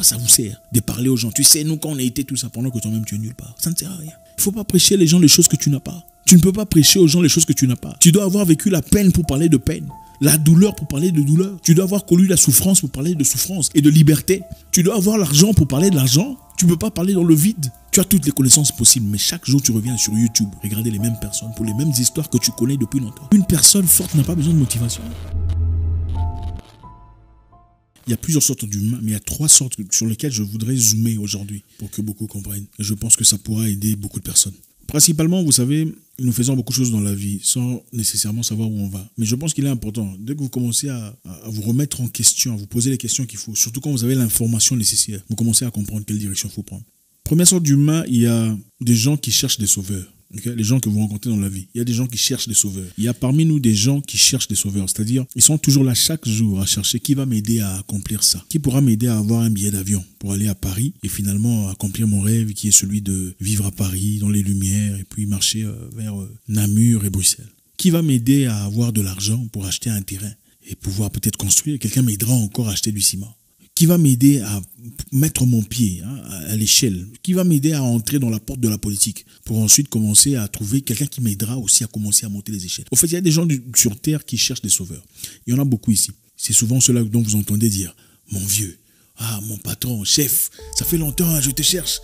quoi ça vous sert de parler aux gens? Tu sais, nous, quand on a été tout ça, pendant que toi-même tu es nulle part, ça ne sert à rien. Il ne faut pas prêcher les gens les choses que tu n'as pas. Tu ne peux pas prêcher aux gens les choses que tu n'as pas. Tu dois avoir vécu la peine pour parler de peine. La douleur pour parler de douleur. Tu dois avoir connu la souffrance pour parler de souffrance et de liberté. Tu dois avoir l'argent pour parler de l'argent. Tu ne peux pas parler dans le vide. Tu as toutes les connaissances possibles, mais chaque jour tu reviens sur YouTube, regarder les mêmes personnes pour les mêmes histoires que tu connais depuis longtemps. Une personne forte n'a pas besoin de motivation. Il y a plusieurs sortes d'humains, mais il y a 3 sortes sur lesquelles je voudrais zoomer aujourd'hui pour que beaucoup comprennent. Je pense que ça pourra aider beaucoup de personnes. Principalement, vous savez, nous faisons beaucoup de choses dans la vie sans nécessairement savoir où on va. Mais je pense qu'il est important, dès que vous commencez à vous remettre en question, à vous poser les questions qu'il faut, surtout quand vous avez l'information nécessaire, vous commencez à comprendre quelle direction il faut prendre. Première sorte d'humain, il y a des gens qui cherchent des sauveurs. Okay? Les gens que vous rencontrez dans la vie. Il y a des gens qui cherchent des sauveurs. Il y a parmi nous des gens qui cherchent des sauveurs. C'est-à-dire, ils sont toujours là chaque jour à chercher qui va m'aider à accomplir ça. Qui pourra m'aider à avoir un billet d'avion pour aller à Paris et finalement accomplir mon rêve qui est celui de vivre à Paris, dans les lumières et puis marcher vers Namur et Bruxelles. Qui va m'aider à avoir de l'argent pour acheter un terrain et pouvoir peut-être construire. Quelqu'un m'aidera encore à acheter du ciment. Qui va m'aider à mettre mon pied à l'échelle, qui va m'aider à entrer dans la porte de la politique, pour ensuite commencer à trouver quelqu'un qui m'aidera aussi à commencer à monter les échelles. En fait, il y a des gens sur Terre qui cherchent des sauveurs. Il y en a beaucoup ici. C'est souvent ceux-là dont vous entendez dire « Mon vieux, mon patron, chef, ça fait longtemps, je te cherche.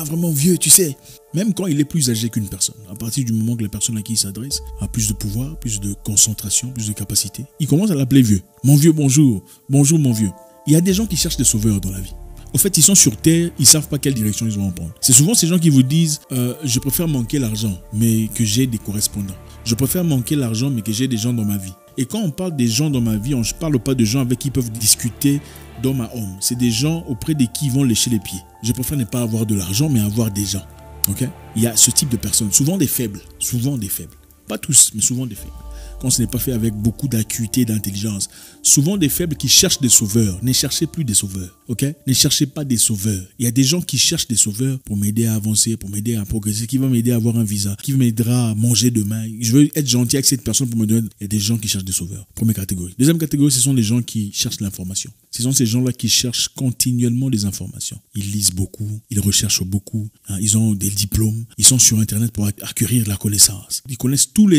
Vraiment vieux, tu sais. » Même quand il est plus âgé qu'une personne, à partir du moment que la personne à qui il s'adresse a plus de pouvoir, plus de concentration, plus de capacité, il commence à l'appeler vieux. « Mon vieux, bonjour. Bonjour, mon vieux. » Il y a des gens qui cherchent des sauveurs dans la vie. Au fait, ils sont sur Terre, ils ne savent pas quelle direction ils vont en prendre. C'est souvent ces gens qui vous disent je préfère manquer l'argent, mais que j'ai des correspondants. Je préfère manquer l'argent, mais que j'ai des gens dans ma vie. Et quand on parle des gens dans ma vie, on ne parle pas de gens avec qui ils peuvent discuter d'homme à homme. C'est des gens auprès de qui ils vont lécher les pieds. Je préfère ne pas avoir de l'argent, mais avoir des gens. Okay? Il y a ce type de personnes, souvent des faibles. Souvent des faibles. Pas tous, mais souvent des faibles. Quand ce n'est pas fait avec beaucoup d'acuité et d'intelligence. Souvent des faibles qui cherchent des sauveurs. Ne cherchez plus des sauveurs. Ok? Ne cherchez pas des sauveurs. Il y a des gens qui cherchent des sauveurs pour m'aider à avancer, pour m'aider à progresser, qui va m'aider à avoir un visa, qui m'aidera à manger demain. Je veux être gentil avec cette personne pour me donner. Il y a des gens qui cherchent des sauveurs. Première catégorie. Deuxième catégorie, ce sont des gens qui cherchent l'information. Ce sont ces gens-là qui cherchent continuellement des informations. Ils lisent beaucoup, ils recherchent beaucoup, ils ont des diplômes, ils sont sur Internet pour acquérir la connaissance. Ils connaissent tous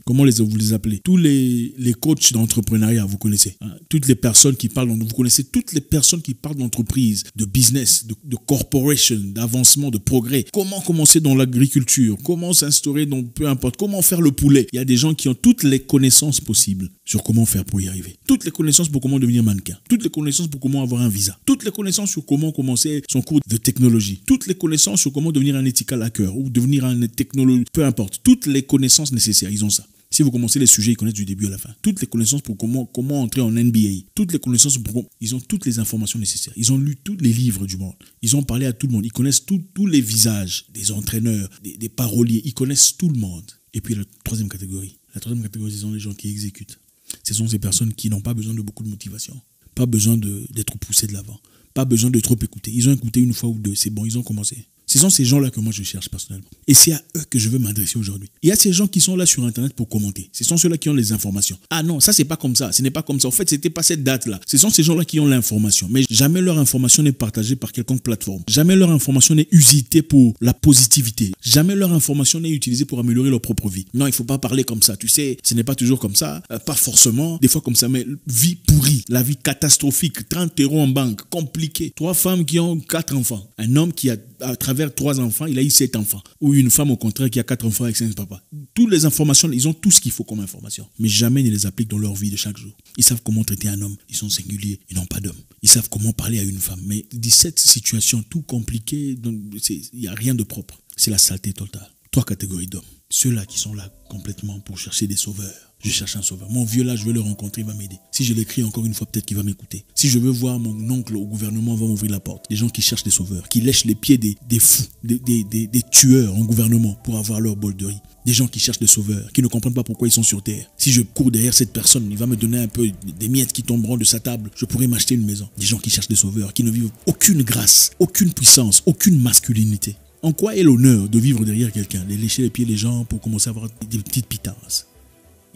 comment vous les appelez, tous les coachs d'entrepreneuriat, vous connaissez. Toutes les personnes qui parlent, vous connaissez toutes les personnes qui parlent d'entreprise, de business, de corporation, d'avancement, de progrès. Comment commencer dans l'agriculture, comment s'instaurer dans peu importe, comment faire le poulet. Il y a des gens qui ont toutes les connaissances possibles sur comment faire pour y arriver. Toutes les connaissances pour comment devenir mannequin. Toutes les connaissances pour comment avoir un visa. Toutes les connaissances sur comment commencer son cours de technologie. Toutes les connaissances sur comment devenir un ethical hacker ou devenir un technologue, peu importe. Toutes les connaissances nécessaires, ils ont ça. Si vous commencez les sujets, ils connaissent du début à la fin. Toutes les connaissances pour comment entrer en NBA. Toutes les connaissances pour ils ont toutes les informations nécessaires. Ils ont lu tous les livres du monde. Ils ont parlé à tout le monde. Ils connaissent tous les visages des entraîneurs, des paroliers. Ils connaissent tout le monde. Et puis la troisième catégorie. La troisième catégorie, ce sont les gens qui exécutent. Ce sont ces personnes qui n'ont pas besoin de beaucoup de motivation. Pas besoin d'être poussés de l'avant. Pas besoin de trop écouter. Ils ont écouté une fois ou deux. C'est bon, ils ont commencé. Ce sont ces gens-là que moi je cherche personnellement. Et c'est à eux que je veux m'adresser aujourd'hui. Il y a ces gens qui sont là sur Internet pour commenter. Ce sont ceux-là qui ont les informations. Ah non, ça c'est pas comme ça. Ce n'est pas comme ça. En fait, c'était pas cette date-là. Ce sont ces gens-là qui ont l'information. Mais jamais leur information n'est partagée par quelconque plateforme. Jamais leur information n'est usitée pour la positivité. Jamais leur information n'est utilisée pour améliorer leur propre vie. Non, il faut pas parler comme ça. Tu sais, ce n'est pas toujours comme ça. Pas forcément. Des fois comme ça, mais vie pourrie. La vie catastrophique. 30 € en banque. Compliqué. 3 femmes qui ont 4 enfants. Un homme qui a à travers 3 enfants, il a eu 7 enfants. Ou une femme au contraire qui a 4 enfants avec 5 papas. Toutes les informations, ils ont tout ce qu'il faut comme information. Mais jamais ils ne les appliquent dans leur vie de chaque jour. Ils savent comment traiter un homme. Ils sont singuliers. Ils n'ont pas d'homme. Ils savent comment parler à une femme. Mais 17 situations tout compliquées, il n'y a rien de propre. C'est la saleté totale. 3 catégories d'hommes. Ceux-là qui sont là complètement pour chercher des sauveurs. Je cherche un sauveur. Mon vieux là, je veux le rencontrer, il va m'aider. Si je l'écris encore une fois, peut-être qu'il va m'écouter. Si je veux voir mon oncle au gouvernement, va m'ouvrir la porte. Des gens qui cherchent des sauveurs, qui lèchent les pieds des fous, des tueurs en gouvernement pour avoir leur bol de riz. Des gens qui cherchent des sauveurs, qui ne comprennent pas pourquoi ils sont sur terre. Si je cours derrière cette personne, il va me donner un peu des miettes qui tomberont de sa table. Je pourrais m'acheter une maison. Des gens qui cherchent des sauveurs, qui ne vivent aucune grâce, aucune puissance, aucune masculinité. En quoi est l'honneur de vivre derrière quelqu'un, de lécher les pieds des gens pour commencer à avoir des petites pitasses?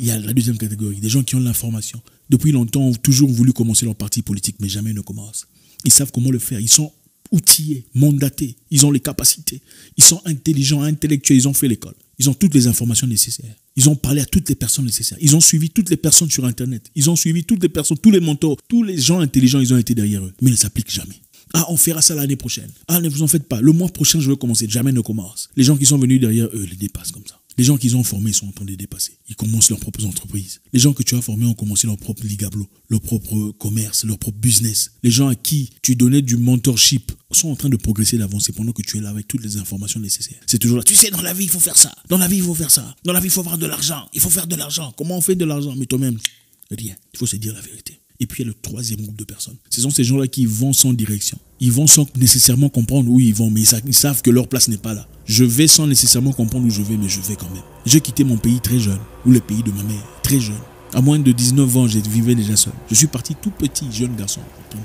Il y a la deuxième catégorie, des gens qui ont l'information. Depuis longtemps, ont toujours voulu commencer leur parti politique, mais jamais ne commencent. Ils savent comment le faire. Ils sont outillés, mandatés. Ils ont les capacités. Ils sont intelligents, intellectuels. Ils ont fait l'école. Ils ont toutes les informations nécessaires. Ils ont parlé à toutes les personnes nécessaires. Ils ont suivi toutes les personnes sur Internet. Ils ont suivi toutes les personnes, tous les mentors, tous les gens intelligents, ils ont été derrière eux. Mais ils ne s'appliquent jamais. Ah, on fera ça l'année prochaine. Ah, ne vous en faites pas. Le mois prochain, je vais commencer. Jamais ne commence. Les gens qui sont venus derrière eux les dépassent comme ça. Les gens qu'ils ont formés sont en train de les dépasser. Ils commencent leurs propres entreprises. Les gens que tu as formés ont commencé leur propre ligablo, leur propre commerce, leur propre business. Les gens à qui tu donnais du mentorship sont en train de progresser, d'avancer pendant que tu es là avec toutes les informations nécessaires. C'est toujours là. Tu sais, dans la vie, il faut faire ça. Dans la vie, il faut faire ça. Dans la vie, il faut avoir de l'argent. Il faut faire de l'argent. Comment on fait de l'argent? Mais toi-même, rien. Il faut se dire la vérité. Et puis il y a le troisième groupe de personnes. Ce sont ces gens-là qui vont sans direction. Ils vont sans nécessairement comprendre où ils vont, mais ils savent que leur place n'est pas là. Je vais sans nécessairement comprendre où je vais, mais je vais quand même. J'ai quitté mon pays très jeune, ou le pays de ma mère, très jeune. À moins de 19 ans, je vivais déjà seul. Je suis parti tout petit, jeune garçon,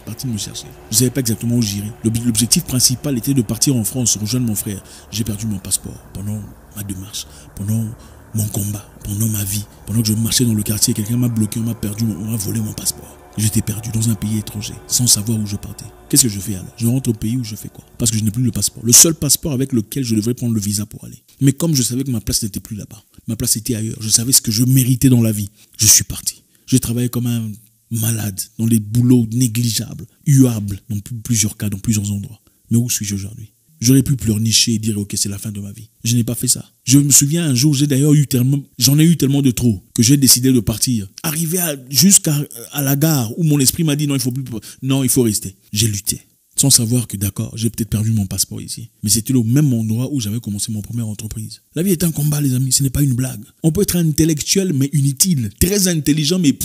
parti me chercher. Je ne savais pas exactement où j'irais. L'objectif principal était de partir en France, rejoindre mon frère. J'ai perdu mon passeport pendant ma démarche, pendant mon combat, pendant ma vie. Pendant que je marchais dans le quartier, quelqu'un m'a bloqué, on m'a volé mon passeport. J'étais perdu dans un pays étranger, sans savoir où je partais. Qu'est-ce que je fais alors? Je rentre au pays où je fais quoi? Parce que je n'ai plus le passeport. Le seul passeport avec lequel je devrais prendre le visa pour aller. Mais comme je savais que ma place n'était plus là-bas, ma place était ailleurs, je savais ce que je méritais dans la vie, je suis parti. J'ai travaillé comme un malade, dans des boulots négligeables, huables, dans plusieurs cas, dans plusieurs endroits. Mais où suis-je aujourd'hui? J'aurais pu pleurnicher et dire ok, c'est la fin de ma vie. Je n'ai pas fait ça. Je me souviens un jour, j'en ai eu tellement de trop que j'ai décidé de partir. Arrivé jusqu'à la gare où mon esprit m'a dit non, il faut rester. J'ai lutté. Sans savoir que d'accord, j'ai peut-être perdu mon passeport ici. Mais c'était le même endroit où j'avais commencé mon première entreprise. La vie est un combat, les amis, ce n'est pas une blague. On peut être intellectuel mais inutile. Très intelligent mais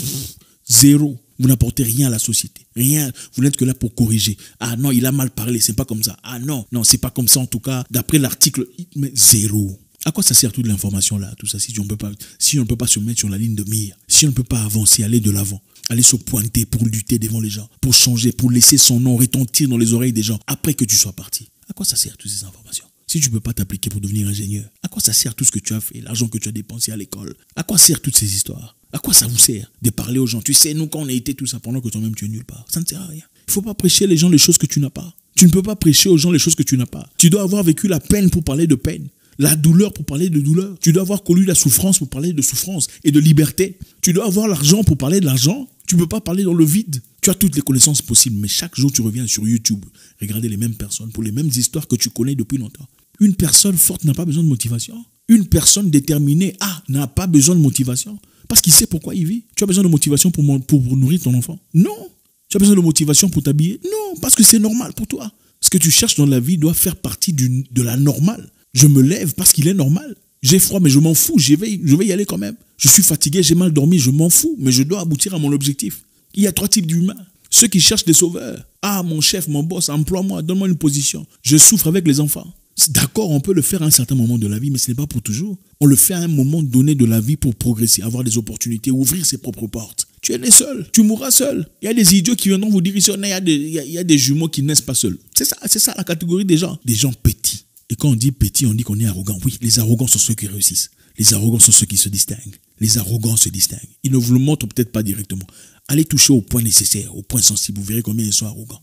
zéro. Vous n'apportez rien à la société. Rien. Vous n'êtes que là pour corriger. Ah non, il a mal parlé, c'est pas comme ça. Ah non, c'est pas comme ça en tout cas. D'après l'article, mais zéro. À quoi ça sert toute l'information là, tout ça, si on ne peut pas se mettre sur la ligne de mire, si on ne peut pas avancer, aller de l'avant, aller se pointer pour lutter devant les gens, pour changer, pour laisser son nom retentir dans les oreilles des gens après que tu sois parti. À quoi ça sert toutes ces informations? Si tu ne peux pas t'appliquer pour devenir ingénieur, à quoi ça sert tout ce que tu as fait, l'argent que tu as dépensé à l'école? À quoi servent toutes ces histoires? À quoi ça vous sert de parler aux gens? Tu sais, nous, quand on a été tout ça, pendant que toi-même tu es nulle part, ça ne sert à rien. Il ne faut pas prêcher les gens les choses que tu n'as pas. Tu ne peux pas prêcher aux gens les choses que tu n'as pas. Tu dois avoir vécu la peine pour parler de peine, la douleur pour parler de douleur. Tu dois avoir connu la souffrance pour parler de souffrance et de liberté. Tu dois avoir l'argent pour parler de l'argent. Tu ne peux pas parler dans le vide. Tu as toutes les connaissances possibles, mais chaque jour tu reviens sur YouTube, regarder les mêmes personnes pour les mêmes histoires que tu connais depuis longtemps. Une personne forte n'a pas besoin de motivation. Une personne déterminée n'a pas besoin de motivation. Parce qu'il sait pourquoi il vit. Tu as besoin de motivation pour nourrir ton enfant? Non. Tu as besoin de motivation pour t'habiller? Non, parce que c'est normal pour toi. Ce que tu cherches dans la vie doit faire partie de la normale. Je me lève parce qu'il est normal. J'ai froid, mais je m'en fous. Je vais y aller quand même. Je suis fatigué, j'ai mal dormi, je m'en fous. Mais je dois aboutir à mon objectif. Il y a 3 types d'humains. Ceux qui cherchent des sauveurs. Ah, mon chef, mon boss, emploie-moi, donne-moi une position. Je souffre avec les enfants. D'accord, on peut le faire à un certain moment de la vie, mais ce n'est pas pour toujours. On le fait à un moment donné de la vie pour progresser, avoir des opportunités, ouvrir ses propres portes. Tu es né seul, tu mourras seul. Il y a des idiots qui viendront vous dire ici, il y a des jumeaux qui naissent pas seuls. C'est ça la catégorie des gens. Des gens petits. Et quand on dit petit, on dit qu'on est arrogant. Oui, les arrogants sont ceux qui réussissent. Les arrogants sont ceux qui se distinguent. Les arrogants se distinguent. Ils ne vous le montrent peut-être pas directement. Allez toucher au point nécessaire, au point sensible. Vous verrez combien ils sont arrogants.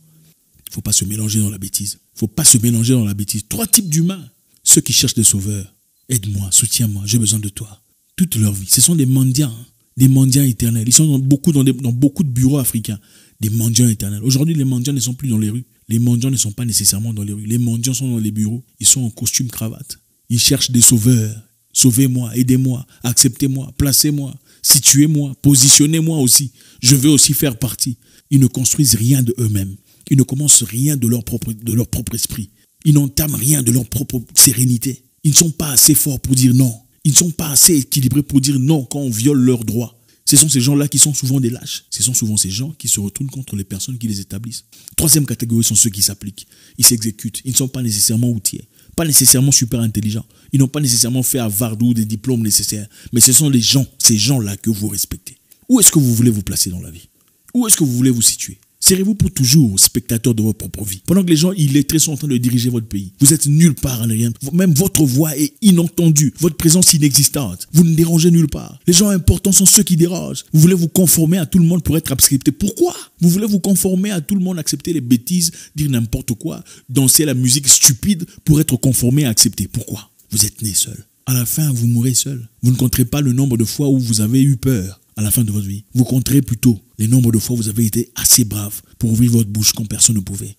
Il ne faut pas se mélanger dans la bêtise. Il ne faut pas se mélanger dans la bêtise. 3 types d'humains. Ceux qui cherchent des sauveurs. Aide-moi, soutiens-moi, j'ai besoin de toi. Toute leur vie. Ce sont des mendiants. Des mendiants éternels. Ils sont dans beaucoup de bureaux africains. Des mendiants éternels. Aujourd'hui, les mendiants ne sont plus dans les rues. Les mendiants ne sont pas nécessairement dans les rues. Les mendiants sont dans les bureaux. Ils sont en costume cravate. Ils cherchent des sauveurs. Sauvez-moi, aidez-moi, acceptez-moi, placez-moi, situez-moi, positionnez-moi aussi. Je veux aussi faire partie. Ils ne construisent rien de eux-mêmes. Ils ne commencent rien de leur propre esprit. Ils n'entament rien de leur propre sérénité. Ils ne sont pas assez forts pour dire non. Ils ne sont pas assez équilibrés pour dire non quand on viole leurs droits. Ce sont ces gens-là qui sont souvent des lâches. Ce sont souvent ces gens qui se retournent contre les personnes qui les établissent. 3e catégorie sont ceux qui s'appliquent. Ils s'exécutent. Ils ne sont pas nécessairement outillés. Pas nécessairement super intelligents. Ils n'ont pas nécessairement fait Harvard ou des diplômes nécessaires. Mais ce sont ces gens-là que vous respectez. Où est-ce que vous voulez vous placer dans la vie? Où est-ce que vous voulez vous situer? Serez-vous pour toujours spectateur de votre propre vie. Pendant que les gens illettrés sont en train de diriger votre pays. Vous êtes nulle part en rien. Même votre voix est inentendue. Votre présence inexistante. Vous ne dérangez nulle part. Les gens importants sont ceux qui dérangent. Vous voulez vous conformer à tout le monde pour être accepté. Pourquoi? Vous voulez vous conformer à tout le monde, accepter les bêtises, dire n'importe quoi, danser la musique stupide pour être conformé et accepté. Pourquoi? Vous êtes né seul. À la fin, vous mourrez seul. Vous ne compterez pas le nombre de fois où vous avez eu peur à la fin de votre vie. Vous compterez plutôt les nombres de fois où vous avez été assez brave pour ouvrir votre bouche quand personne ne pouvait.